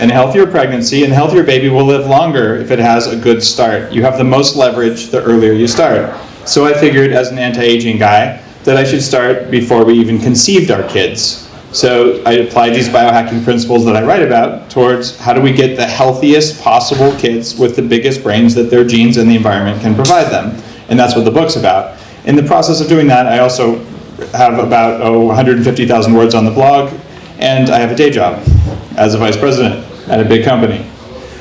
and a healthier pregnancy, and a healthier baby will live longer if it has a good start. You have the most leverage the earlier you start. So I figured, as an anti-aging guy, that I should start before we even conceived our kids. So I applied these biohacking principles that I write about towards how do we get the healthiest possible kids with the biggest brains that their genes and the environment can provide them. And that's what the book's about. In the process of doing that, I also have about 150,000 words on the blog, and I have a day job as a vice president at a big company.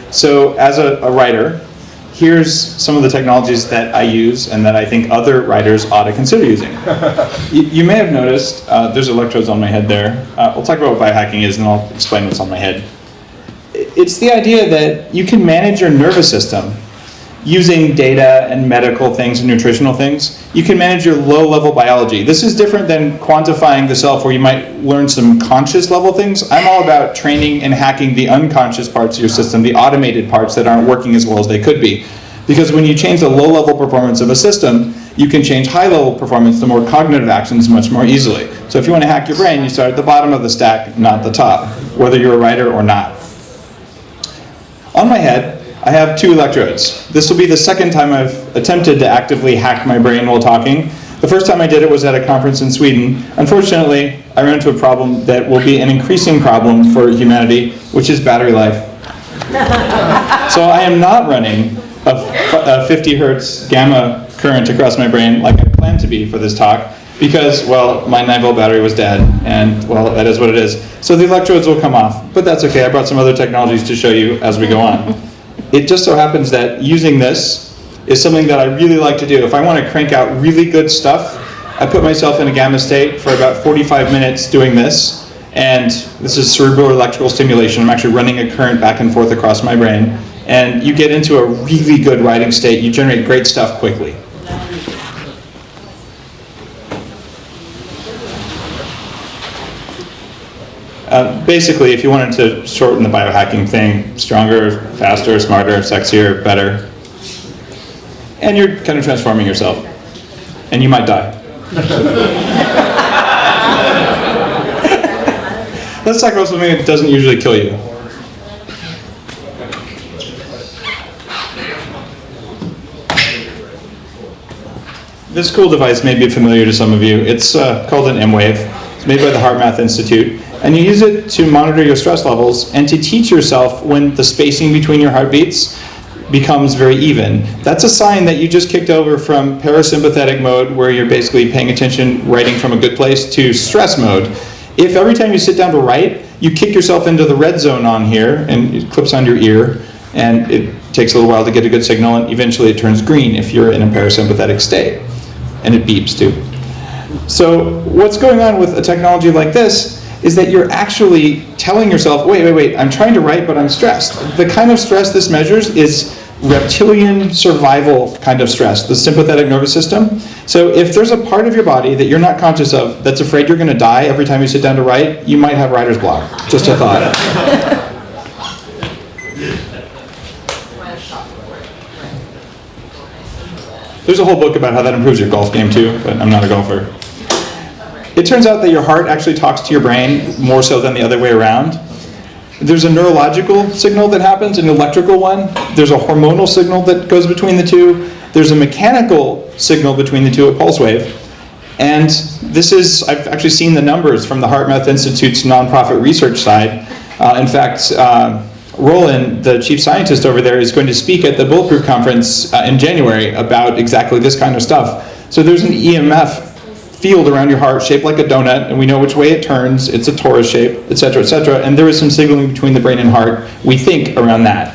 So as a writer, here's some of the technologies that I use and that I think other writers ought to consider using. You may have noticed, there's electrodes on my head there. We'll talk about what biohacking is and I'll explain what's on my head. It's the idea that you can manage your nervous system using data and medical things and nutritional things. You can manage your low-level biology. This is different than quantifying the self where you might learn some conscious level things. I'm all about training and hacking the unconscious parts of your system, the automated parts that aren't working as well as they could be. Because when you change the low-level performance of a system, you can change high-level performance, the more cognitive actions, much more easily. So if you want to hack your brain, you start at the bottom of the stack, not the top, whether you're a writer or not. On my head, I have 2 electrodes. This will be the second time I've attempted to actively hack my brain while talking. The first time I did it was at a conference in Sweden. Unfortunately, I ran into a problem that will be an increasing problem for humanity, which is battery life. So I am not running a 50 hertz gamma current across my brain like I planned to be for this talk, because, well, my 9-volt battery was dead, and, well, that is what it is. So the electrodes will come off, but that's okay. I brought some other technologies to show you as we go on. It just so happens that using this is something that I really like to do. If I want to crank out really good stuff, I put myself in a gamma state for about 45 minutes doing this, and this is cerebral electrical stimulation. I'm actually running a current back and forth across my brain, and you get into a really good writing state. You generate great stuff quickly. Basically, if you wanted to shorten the biohacking thing, stronger, faster, smarter, sexier, better, and you're kind of transforming yourself, and you might die. Let's talk about something that doesn't usually kill you. This cool device may be familiar to some of you. It's called an EmWave. It's made by the HeartMath Institute. And you use it to monitor your stress levels and to teach yourself when the spacing between your heartbeats becomes very even. That's a sign that you just kicked over from parasympathetic mode, where you're basically paying attention, writing from a good place, to stress mode. If every time you sit down to write, you kick yourself into the red zone on here, and it clips on your ear, and it takes a little while to get a good signal, and eventually it turns green if you're in a parasympathetic state. And it beeps too. So what's going on with a technology like this is that you're actually telling yourself, wait, I'm trying to write, but I'm stressed. The kind of stress this measures is reptilian survival kind of stress, the sympathetic nervous system. So if there's a part of your body that you're not conscious of that's afraid you're gonna die every time you sit down to write, you might have writer's block. Just a thought. There's a whole book about how that improves your golf game too, but I'm not a golfer. It turns out that your heart actually talks to your brain more so than the other way around. There's a neurological signal that happens, an electrical one. There's a hormonal signal that goes between the two. There's a mechanical signal between the two, a pulse wave. And this is, I've actually seen the numbers from the HeartMath Institute's nonprofit research side. In fact, Roland, the chief scientist over there, is going to speak at the Bulletproof conference in January about exactly this kind of stuff. So there's an EMF field around your heart shaped like a donut, and we know which way it turns. It's a torus shape, etc., etc. And there is some signaling between the brain and heart, we think, around that.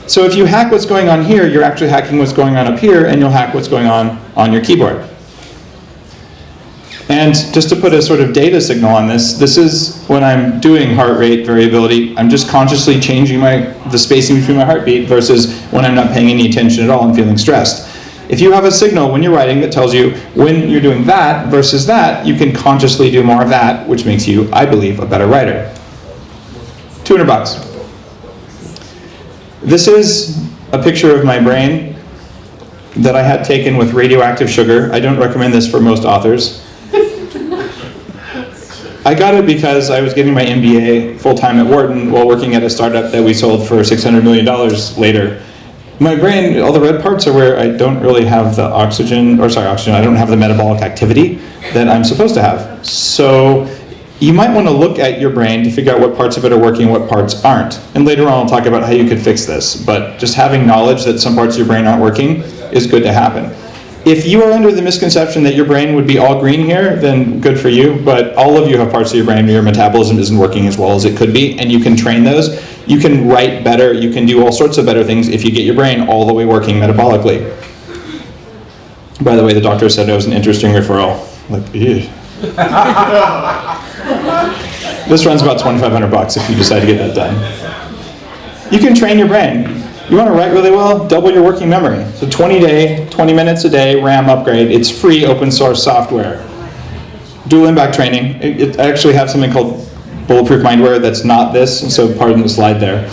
So if you hack what's going on here, you're actually hacking what's going on up here, and you'll hack what's going on your keyboard. And just to put a sort of data signal on this, this is when I'm doing heart rate variability. I'm just consciously changing the spacing between my heartbeat versus when I'm not paying any attention at all and feeling stressed. If you have a signal when you're writing that tells you when you're doing that versus that, you can consciously do more of that, which makes you, I believe, a better writer. $200. This is a picture of my brain that I had taken with radioactive sugar. I don't recommend this for most authors. I got it because I was getting my MBA full-time at Wharton while working at a startup that we sold for $600 million later. My brain, all the red parts are where I don't really have the oxygen, I don't have the metabolic activity that I'm supposed to have. So you might want to look at your brain to figure out what parts of it are working, what parts aren't. And later on I'll talk about how you could fix this. But just having knowledge that some parts of your brain aren't working is good to happen. If you are under the misconception that your brain would be all green here, then good for you, but all of you have parts of your brain where your metabolism isn't working as well as it could be, and you can train those. You can write better, you can do all sorts of better things if you get your brain all the way working metabolically. By the way, the doctor said it was an interesting referral. Like, ew. This runs about $2,500 if you decide to get that done. You can train your brain. You want to write really well? Double your working memory. So 20 minutes a day, RAM upgrade. It's free open source software. Dual impact training. I actually have something called Bulletproof Mindware that's not this, so pardon the slide there.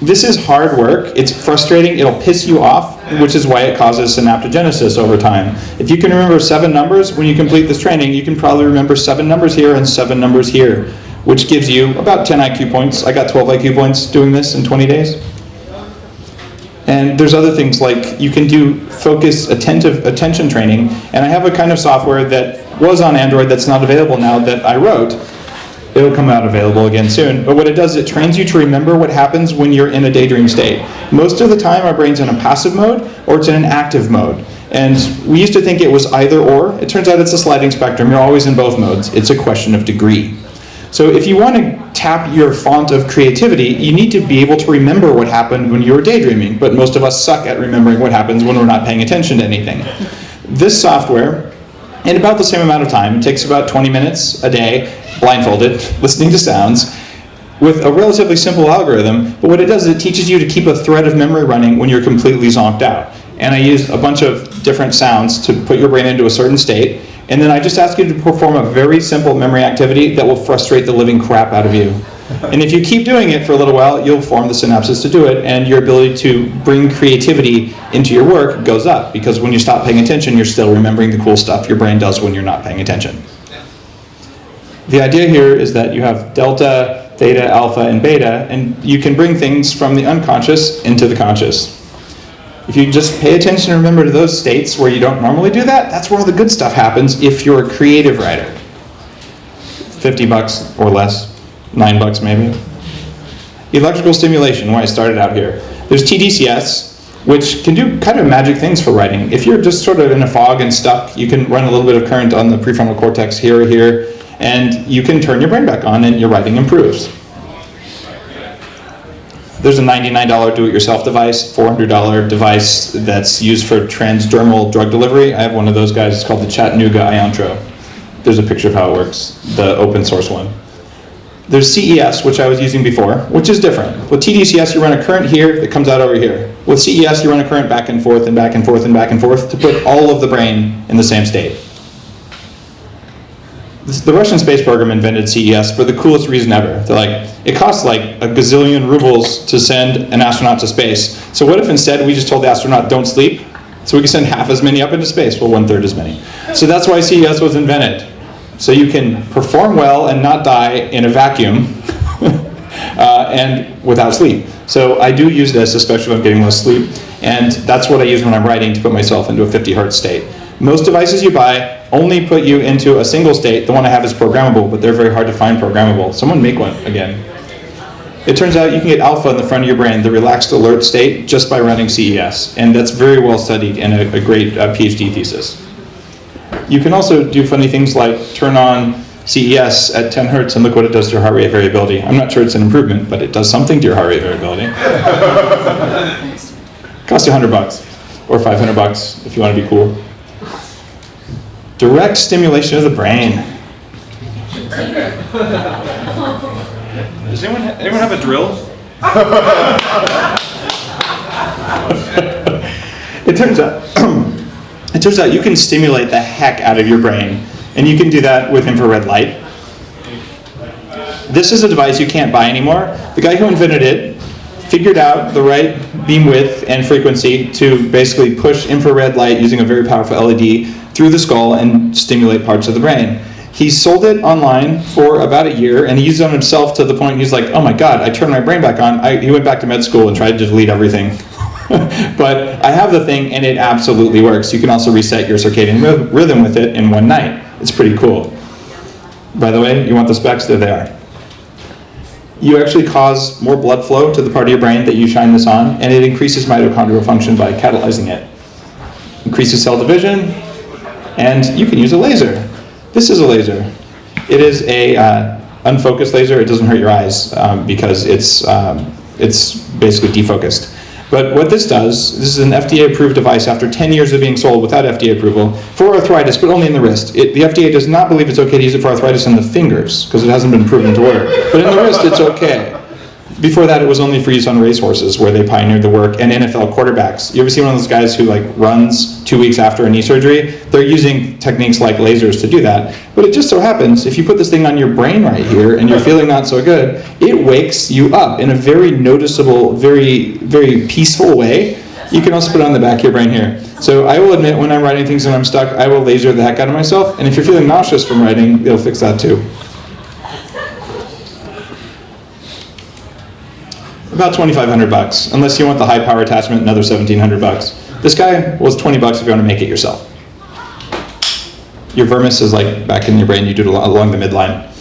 This is hard work. It's frustrating. It'll piss you off, which is why it causes synaptogenesis over time. If you can remember 7 numbers when you complete this training, you can probably remember 7 numbers here and 7 numbers here, which gives you about 10 IQ points. I got 12 IQ points doing this in 20 days. And there's other things like you can do focused attention training. And I have a kind of software that was on Android that's not available now that I wrote. It'll come out available again soon. But what it does, it trains you to remember what happens when you're in a daydream state. Most of the time our brain's in a passive mode or it's in an active mode. And we used to think it was either or. It turns out it's a sliding spectrum. You're always in both modes. It's a question of degree. So if you want to tap your font of creativity, you need to be able to remember what happened when you were daydreaming, but most of us suck at remembering what happens when we're not paying attention to anything. This software, in about the same amount of time, it takes about 20 minutes a day, blindfolded, listening to sounds, with a relatively simple algorithm, but what it does is it teaches you to keep a thread of memory running when you're completely zonked out. And I used a bunch of different sounds to put your brain into a certain state, and then I just ask you to perform a very simple memory activity that will frustrate the living crap out of you. And if you keep doing it for a little while, you'll form the synapses to do it, and your ability to bring creativity into your work goes up, because when you stop paying attention, you're still remembering the cool stuff your brain does when you're not paying attention. The idea here is that you have delta, theta, alpha, and beta, and you can bring things from the unconscious into the conscious. If you just pay attention and remember to those states where you don't normally do that, that's where the good stuff happens if you're a creative writer. $50 or less, $9 maybe. Electrical stimulation, why I started out here. There's tDCS, which can do kind of magic things for writing. If you're just sort of in a fog and stuck, you can run a little bit of current on the prefrontal cortex here or here, and you can turn your brain back on and your writing improves. There's a $99 do-it-yourself device, $400 device that's used for transdermal drug delivery. I have one of those guys. It's called the Chattanooga Iontro. There's a picture of how it works, the open source one. There's CES, which I was using before, which is different. With tDCS, you run a current here that comes out over here. With CES, you run a current back and forth and back and forth and back and forth to put all of the brain in the same state. The Russian space program invented CES for the coolest reason ever. They're like, it costs like a gazillion rubles to send an astronaut to space. So what if instead we just told the astronaut, don't sleep, so we can send half as many up into space? Well, 1/3 as many. So that's why CES was invented. So you can perform well and not die in a vacuum and without sleep. So I do use this, especially when I'm getting less sleep. And that's what I use when I'm writing to put myself into a 50 hertz state. Most devices you buy only put you into a single state. The one I have is programmable, but they're very hard to find programmable. Someone make one again. It turns out you can get alpha in the front of your brain, the relaxed alert state, just by running CES. And that's very well studied and a great PhD thesis. You can also do funny things like turn on CES at 10 hertz and look what it does to your heart rate variability. I'm not sure it's an improvement, but it does something to your heart rate variability. Costs you $100 or $500 if you want to be cool. Direct stimulation of the brain. Does anyone have a drill? It turns out you can stimulate the heck out of your brain, and you can do that with infrared light. This is a device you can't buy anymore. The guy who invented it figured out the right beam width and frequency to basically push infrared light using a very powerful LED through the skull and stimulate parts of the brain. He sold it online for about a year, and he used it on himself to the point he's like, oh my God, I turned my brain back on. He went back to med school and tried to delete everything. But I have the thing, and it absolutely works. You can also reset your circadian rhythm with it in one night. It's pretty cool. By the way, you want the specs? There they are. You actually cause more blood flow to the part of your brain that you shine this on, and it increases mitochondrial function by catalyzing it. Increases cell division, and you can use a laser. This is a laser. It is a unfocused laser. It doesn't hurt your eyes because it's basically defocused. But what this does, this is an FDA-approved device after 10 years of being sold without FDA approval for arthritis, but only in the wrist. The FDA does not believe it's okay to use it for arthritis in the fingers because it hasn't been proven to work. But in the wrist, it's okay. Before that, it was only for use on racehorses, where they pioneered the work, and NFL quarterbacks. You ever see one of those guys who runs 2 weeks after a knee surgery? They're using techniques like lasers to do that. But it just so happens, if you put this thing on your brain right here, and you're feeling not so good, it wakes you up in a very noticeable, very, very peaceful way. You can also put it on the back of your brain here. So I will admit, when I'm writing things and I'm stuck, I will laser the heck out of myself. And if you're feeling nauseous from writing, it'll fix that too. About $2,500, unless you want the high power attachment, another $1,700. This guy was $20 if you want to make it yourself. Your vermis is back in your brain, you do it along the midline.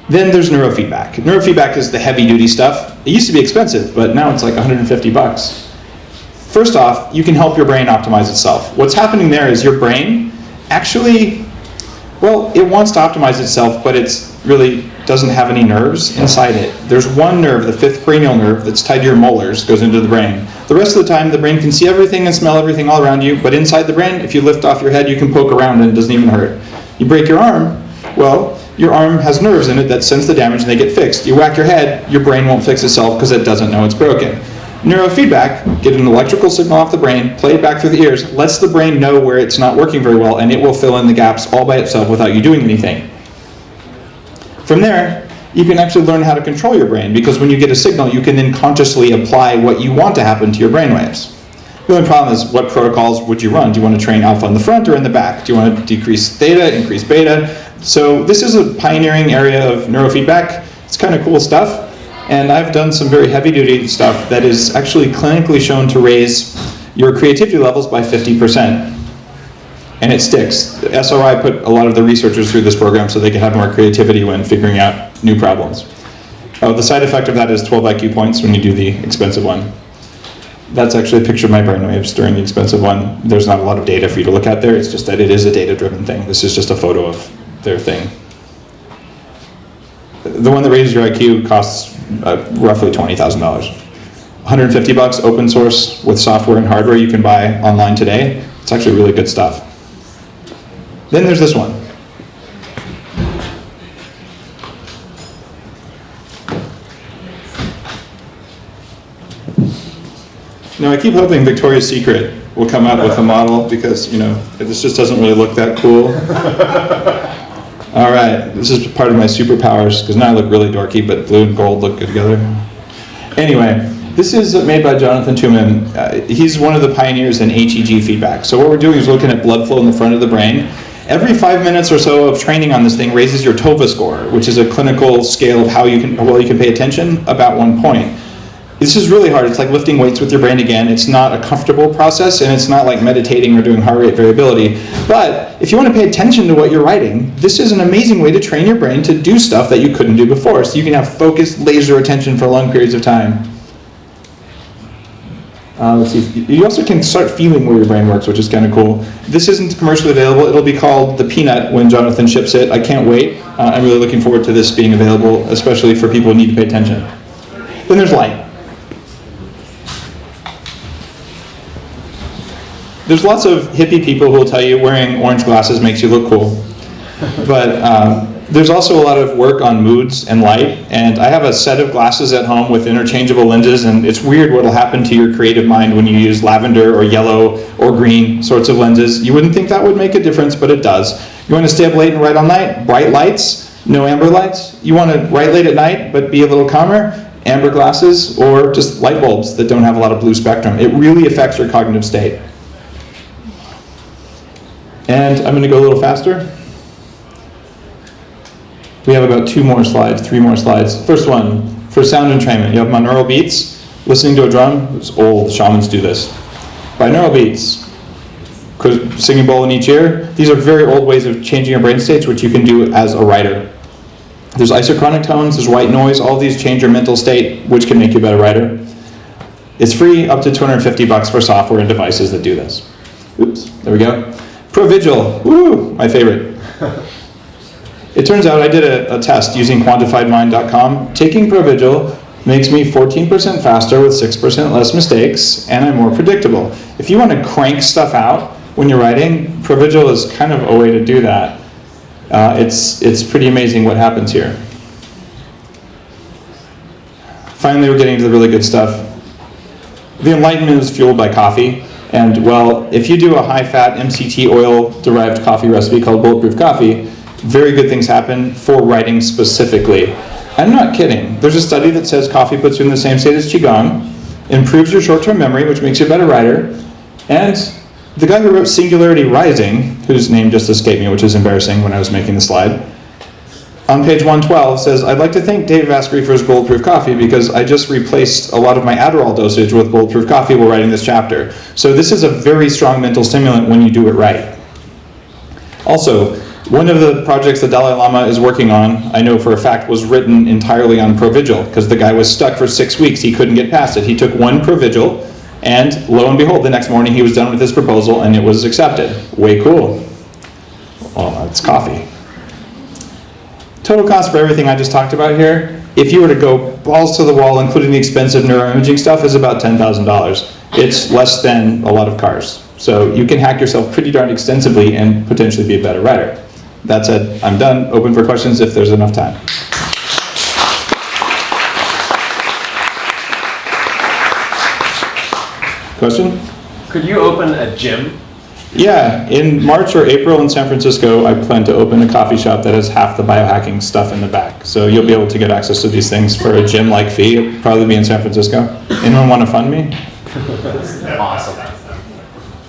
Then there's neurofeedback. Neurofeedback is the heavy duty stuff. It used to be expensive, but now it's like $150. First off, you can help your brain optimize itself. What's happening there is your brain actually, it wants to optimize itself, but it's really doesn't have any nerves inside it. There's one nerve, the fifth cranial nerve, that's tied to your molars, goes into the brain. The rest of the time, the brain can see everything and smell everything all around you, but inside the brain, if you lift off your head, you can poke around and it doesn't even hurt. You break your arm, your arm has nerves in it that sense the damage and they get fixed. You whack your head, your brain won't fix itself because it doesn't know it's broken. Neurofeedback, get an electrical signal off the brain, play it back through the ears, lets the brain know where it's not working very well, and it will fill in the gaps all by itself without you doing anything. From there, you can actually learn how to control your brain, because when you get a signal, you can then consciously apply what you want to happen to your brainwaves. The only problem is, what protocols would you run? Do you want to train alpha in the front or in the back? Do you want to decrease theta, increase beta? So this is a pioneering area of neurofeedback. It's kind of cool stuff. And I've done some very heavy-duty stuff that is actually clinically shown to raise your creativity levels by 50%. And it sticks. SRI put a lot of the researchers through this program so they can have more creativity when figuring out new problems. The side effect of that is 12 IQ points when you do the expensive one. That's actually a picture of my brainwaves during the expensive one. There's not a lot of data for you to look at there. It's just that it is a data-driven thing. This is just a photo of their thing. The one that raises your IQ costs roughly $20,000. $150 open source with software and hardware you can buy online today. It's actually really good stuff. Then there's this one. Now I keep hoping Victoria's Secret will come out with a model because, this just doesn't really look that cool. All right, this is part of my superpowers because now I look really dorky, but blue and gold look good together. Anyway, this is made by Jonathan Tuman. He's one of the pioneers in HEG feedback. So what we're doing is looking at blood flow in the front of the brain. Every 5 minutes or so of training on this thing raises your TOVA score, which is a clinical scale of how well you can pay attention, about 1 point. This is really hard. It's like lifting weights with your brain again. It's not a comfortable process, and it's not like meditating or doing heart rate variability. But if you want to pay attention to what you're writing, this is an amazing way to train your brain to do stuff that you couldn't do before. So you can have focused laser attention for long periods of time. Let's see. You also can start feeling where your brain works, which is kind of cool. This isn't commercially available. It'll be called the Peanut when Jonathan ships it. I can't wait. I'm really looking forward to this being available, especially for people who need to pay attention. Then there's light. There's lots of hippie people who will tell you wearing orange glasses makes you look cool. But there's also a lot of work on moods and light, and I have a set of glasses at home with interchangeable lenses, and it's weird what will happen to your creative mind when you use lavender or yellow or green sorts of lenses. You wouldn't think that would make a difference, but it does. You want to stay up late and write all night? Bright lights, no amber lights. You want to write late at night but be a little calmer? Amber glasses, or just light bulbs that don't have a lot of blue spectrum. It really affects your cognitive state. And I'm going to go a little faster. We have about 2 more slides, 3 more slides. First one, for sound entrainment, you have binaural beats. Listening to a drum, it's old, shamans do this. Binaural beats, singing bowl in each ear. These are very old ways of changing your brain states, which you can do as a writer. There's isochronic tones, there's white noise, all these change your mental state, which can make you a better writer. It's free, up to $250 for software and devices that do this. Oops, there we go. ProVigil, woo, my favorite. It turns out I did a test using quantifiedmind.com. Taking ProVigil makes me 14% faster with 6% less mistakes, and I'm more predictable. If you want to crank stuff out when you're writing, ProVigil is kind of a way to do that. It's pretty amazing what happens here. Finally, we're getting to the really good stuff. The Enlightenment is fueled by coffee, and well, if you do a high-fat MCT oil-derived coffee recipe called Bulletproof coffee, very good things happen for writing specifically. I'm not kidding. There's a study that says coffee puts you in the same state as Qigong, improves your short-term memory, which makes you a better writer, and the guy who wrote Singularity Rising, whose name just escaped me, which is embarrassing when I was making the slide, on page 112 says, I'd like to thank Dave Asprey for his Bulletproof coffee because I just replaced a lot of my Adderall dosage with Bulletproof coffee while writing this chapter. So this is a very strong mental stimulant when you do it right. Also, one of the projects the Dalai Lama is working on, I know for a fact, was written entirely on ProVigil because the guy was stuck for 6 weeks. He couldn't get past it. He took one ProVigil, and lo and behold, the next morning he was done with his proposal and it was accepted. Way cool. Well, it's coffee. Total cost for everything I just talked about here, if you were to go balls to the wall, including the expensive neuroimaging stuff, is about $10,000. It's less than a lot of cars. So you can hack yourself pretty darn extensively and potentially be a better writer. That said, I'm done. Open for questions if there's enough time. Question? Could you open a gym? Yeah, in March or April in San Francisco, I plan to open a coffee shop that has half the biohacking stuff in the back. So you'll be able to get access to these things for a gym-like fee. It'll probably be in San Francisco. Anyone want to fund me? Awesome.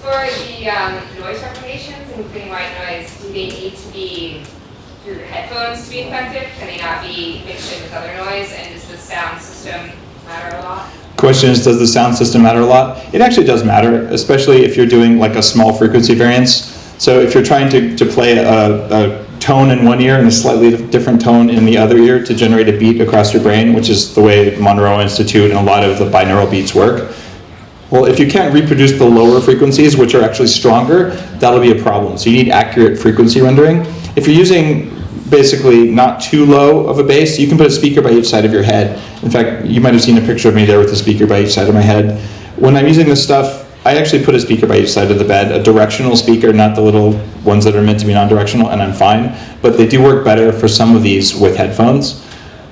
For the noise replications, including white noise, do they need to be through your headphones to be effective? Can they not be mixed in with other noise? And does the sound system matter a lot? Question is, does the sound system matter a lot? It actually does matter, especially if you're doing like a small frequency variance. So if you're trying to play a tone in one ear and a slightly different tone in the other ear to generate a beat across your brain, which is the way Monroe Institute and a lot of the binaural beats work. Well, if you can't reproduce the lower frequencies, which are actually stronger, that'll be a problem. So you need accurate frequency rendering. If you're using basically not too low of a bass, you can put a speaker by each side of your head. In fact, you might have seen a picture of me there with a speaker by each side of my head. When I'm using this stuff, I actually put a speaker by each side of the bed, a directional speaker, not the little ones that are meant to be non-directional, and I'm fine. But they do work better for some of these with headphones.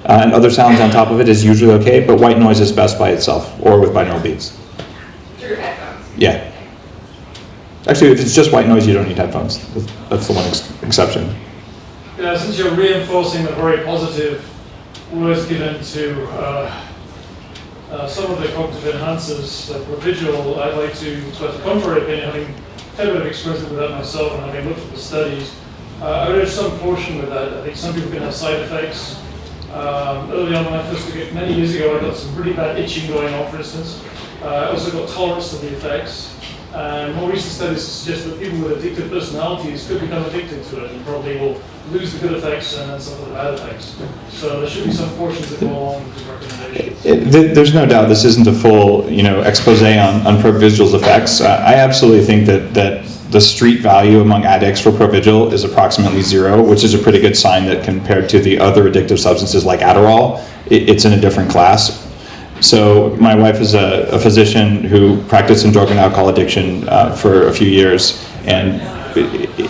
And other sounds on top of it is usually okay, but white noise is best by itself, or with binaural beats. Through headphones? Yeah. Actually, if it's just white noise, you don't need headphones. That's the one exception. Yeah, since you're reinforcing the very positive words given to some of the cognitive enhancers, like ProVigil, I'd like to express a contrary opinion, having a fair bit of experience with that myself and having looked at the studies. I read some portion with that. I think some people can have side effects. Early on when I first took it, many years ago, I got some pretty bad itching going on, for instance. I also got tolerance to the effects. And more recent studies suggest that people with addictive personalities could become addicted to it and probably will lose the good effects and then suffer the bad effects. So there should be some portions that go along with the recommendations. There's no doubt this isn't a full, expose on ProVigil's effects. I absolutely think that the street value among addicts for ProVigil is approximately 0, which is a pretty good sign that compared to the other addictive substances like Adderall, it's in a different class. So my wife is a physician who practiced in drug and alcohol addiction for a few years, and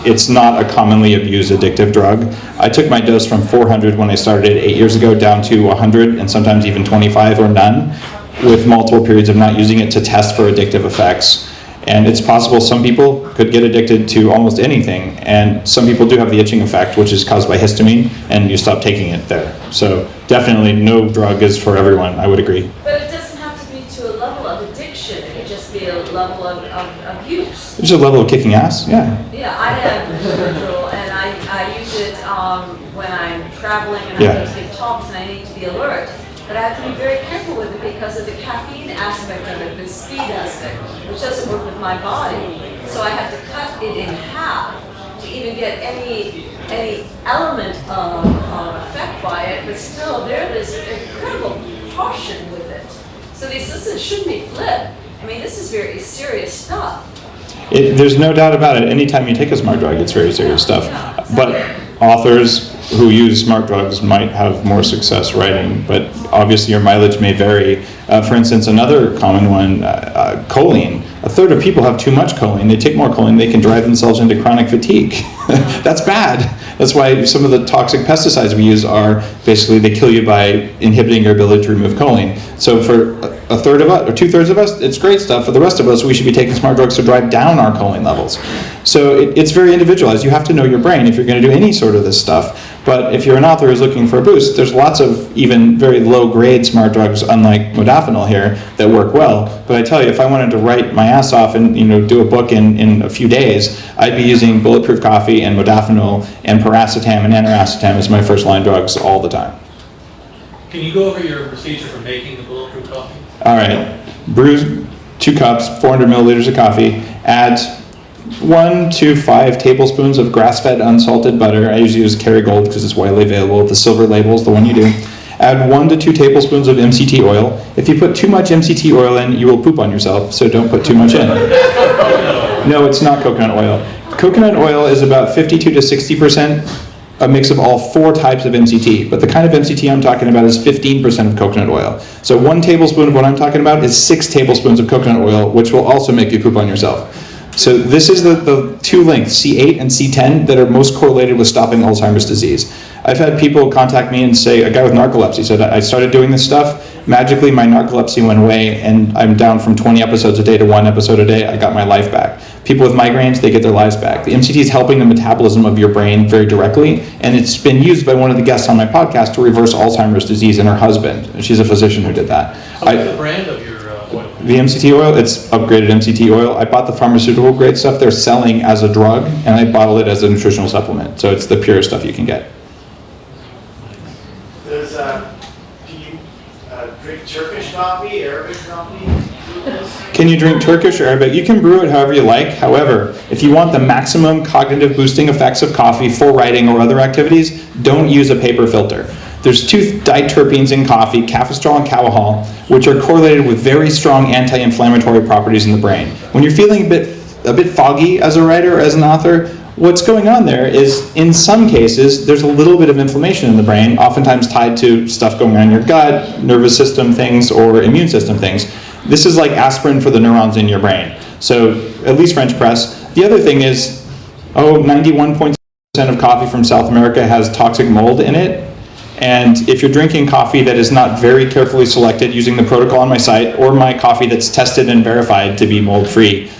it's not a commonly abused addictive drug. I took my dose from 400 when I started 8 years ago down to 100 and sometimes even 25 or none, with multiple periods of not using it to test for addictive effects. And it's possible some people could get addicted to almost anything, and some people do have the itching effect, which is caused by histamine, and you stop taking it there. So definitely no drug is for everyone, I would agree. But it doesn't have to be to a level of addiction, it could just be a level of abuse. There's a level of kicking ass, yeah. Yeah, I have ProVigil, and I use it when I'm traveling I Yeah. need to give talks and I need to be alert. But I have to be very careful with it because of the caffeine aspect of it, the speed aspect, which doesn't work with my body. So I have to cut it in half to even get any element of effect by it, but still there's incredible caution with it. So the assistant shouldn't be flipped. I mean, this is very serious stuff. There's no doubt about it. Anytime you take a smart drug, it's very serious stuff. But authors who use smart drugs might have more success writing, but obviously your mileage may vary. For instance, another common one, choline. A third of people have too much choline. They take more choline, they can drive themselves into chronic fatigue. That's bad. That's why some of the toxic pesticides we use are basically they kill you by inhibiting your ability to remove choline. So for a third of us, or 2/3 of us, it's great stuff. For the rest of us, we should be taking smart drugs to drive down our choline levels. So it's very individualized. You have to know your brain if you're going to do any sort of this stuff. But if you're an author who's looking for a boost, there's lots of even very low-grade smart drugs, unlike Modafinil here, that work well. But I tell you, if I wanted to write my ass off and do a book in a few days, I'd be using Bulletproof coffee and Modafinil and Paracetam and Aniracetam as my first-line drugs all the time. Can you go over your procedure for making the Bulletproof coffee? All right, brew 2 cups, 400 milliliters of coffee, add 1 to 5 tablespoons of grass-fed unsalted butter. I usually use Kerrygold because it's widely available. The silver label is the one you do. Add 1 to 2 tablespoons of MCT oil. If you put too much MCT oil in, you will poop on yourself, so don't put too much in. No, it's not coconut oil. Coconut oil is about 52 to 60% a mix of all 4 types of MCT, but the kind of MCT I'm talking about is 15% of coconut oil. So 1 tablespoon of what I'm talking about is 6 tablespoons of coconut oil, which will also make you poop on yourself. So this is the 2 lengths, C8 and C10, that are most correlated with stopping Alzheimer's disease. I've had people contact me and say, a guy with narcolepsy said, I started doing this stuff, magically my narcolepsy went away and I'm down from 20 episodes a day to 1 episode a day, I got my life back. People with migraines, they get their lives back. The MCT is helping the metabolism of your brain very directly, and it's been used by one of the guests on my podcast to reverse Alzheimer's disease in her husband. She's a physician who did that. What's the brand of your oil? The MCT oil, it's upgraded MCT oil. I bought the pharmaceutical grade stuff they're selling as a drug, and I bottle it as a nutritional supplement. So it's the purest stuff you can get. Can you drink Turkish coffee, Arabic coffee? Can you drink Turkish or Arabic? You can brew it however you like. However, if you want the maximum cognitive boosting effects of coffee for writing or other activities, don't use a paper filter. There's 2 diterpenes in coffee, caffestrol and cowahol, which are correlated with very strong anti-inflammatory properties in the brain. When you're feeling a bit foggy as a writer or as an author, what's going on there is, in some cases, there's a little bit of inflammation in the brain, oftentimes tied to stuff going on in your gut, nervous system things, or immune system things. This is like aspirin for the neurons in your brain. So, at least French press. The other thing is, 91% of coffee from South America has toxic mold in it. And if you're drinking coffee that is not very carefully selected using the protocol on my site, or my coffee that's tested and verified to be mold-free,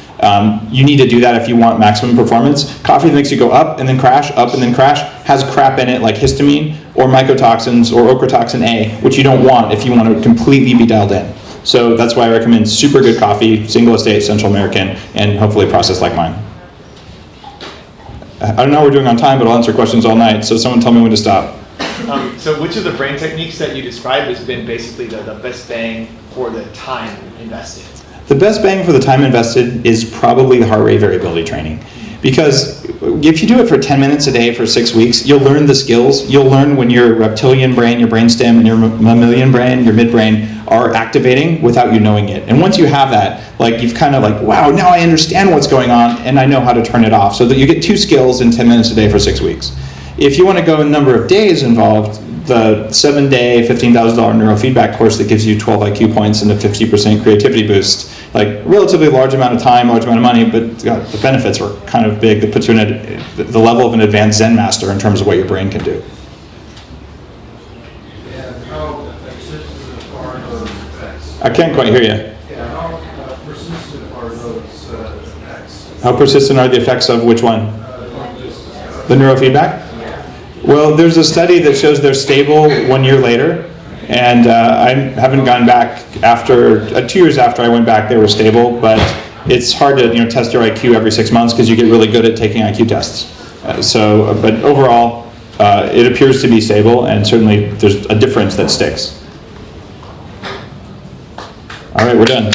you need to do that if you want maximum performance. Coffee that makes you go up and then crash, has crap in it like histamine or mycotoxins or ochratoxin A, which you don't want if you want to completely be dialed in. So that's why I recommend super good coffee, single estate, Central American, and hopefully processed like mine. I don't know how we're doing on time, but I'll answer questions all night, so someone tell me when to stop. So which of the brain techniques that you described has been basically the best bang for the time invested? The best bang for the time invested is probably the heart rate variability training. Because if you do it for 10 minutes a day for 6 weeks, you'll learn the skills. You'll learn when your reptilian brain, your brainstem, and your mammalian brain, your midbrain, are activating without you knowing it. And once you have that, like you've kind of like, wow, now I understand what's going on and I know how to turn it off. So that you get 2 skills in 10 minutes a day for 6 weeks. If you want to go a number of days involved, the 7-day, $15,000 neurofeedback course that gives you 12 IQ points and a 50% creativity boost, like relatively large amount of time, large amount of money, but the benefits were kind of big. That puts you in the level of an advanced Zen master in terms of what your brain can do. And how persistent are those effects? I can't quite hear you. Yeah, how persistent are those effects? How persistent are the effects of which one? The neurofeedback? Well, there's a study that shows they're stable 1 year later, and I haven't gone back after 2 years after I went back. They were stable, but it's hard to test your IQ every 6 months because you get really good at taking IQ tests. But overall, it appears to be stable, and certainly there's a difference that sticks. All right, we're done.